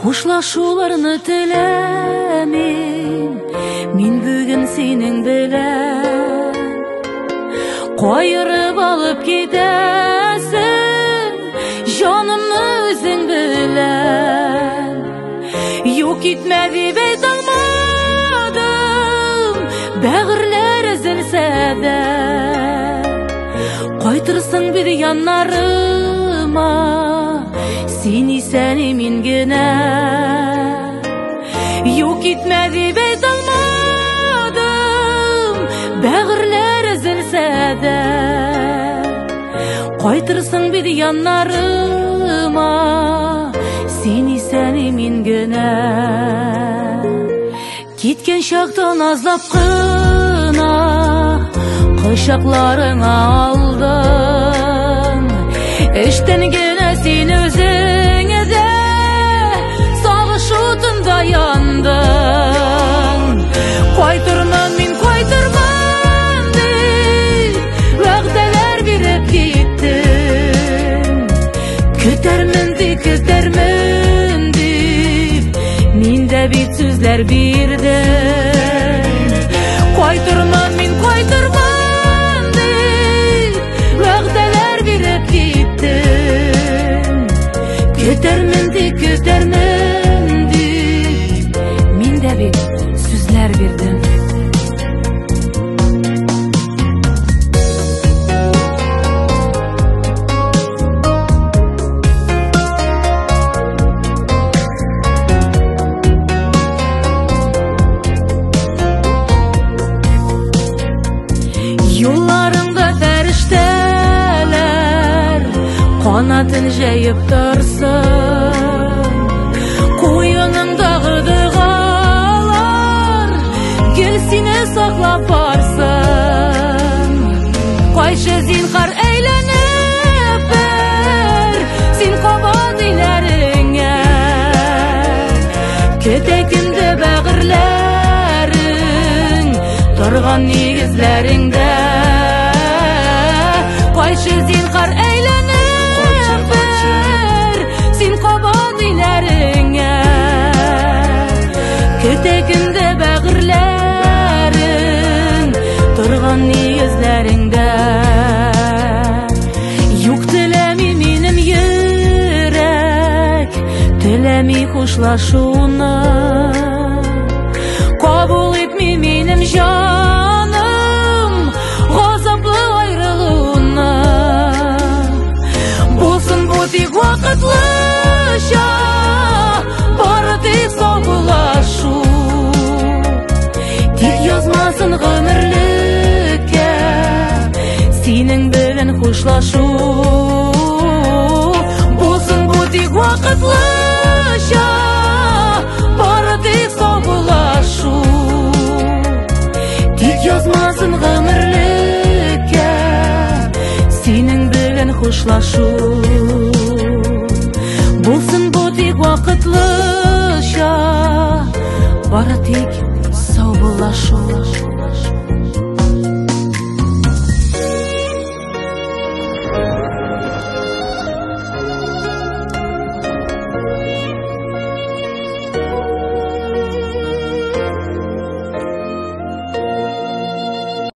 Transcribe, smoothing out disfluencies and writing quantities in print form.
Хушлашуларны теләмим, мин бүген синең белән. Кайырып алып китәсең, җанымны үзең белән. Юк итмә дип әйтә алмадым, бәгырьләр өзелсә дә. Кайтырсың бит яннарыма, син исән мин генә. Юк итмә дип әйтә алмадым, бәгырьләр өзелсә дә. Кайтырсың бит яннарыма, син исән мин генә. Киткән чакта назлап кына кочакларыңа алдым. Эштән генә син үзеңә дә сагыш утында яндың. Кайтырмын мин, кайтырмын дип вәгъдәләр биреп киттең. Көтәрмен дип мин дә бит сүзләр бирдем. Кайтырмын мин, кайтырмын дип вәгъдәләр биреп киттең. Көтәрмен дип мин дә бит сүзләр бирдем. Юлларыңда фәрештәләр канатын җәеп торсын. Куеныңдагы дога гел сине саклап барсын. Кайчы зинһар әйләнеп бер син кабат иләреңә. Көтәкимдә бәгырьләрең торган нигезләреңдә. Кайчы зинһар әйләнеп бер син кабат иләреңә. Көтәкимдә бәгырьләрең торган нигезләреңдә. Юк теләми минем йөрәк, теләми хушлашуны. Кабул итми минем җаным газаплы аерылуны. Булсын бу тик вакытлыча, бары тик саубулашу. Тик язмасын гомерлеккә синең белән хушлашу. Булсын бу тик вакытлыча, бары тик саубулашу. Тик язмасын гомерлеккә синең белән хушлашу. Булсын бу тик вакытлыча, бары тик саубулашу.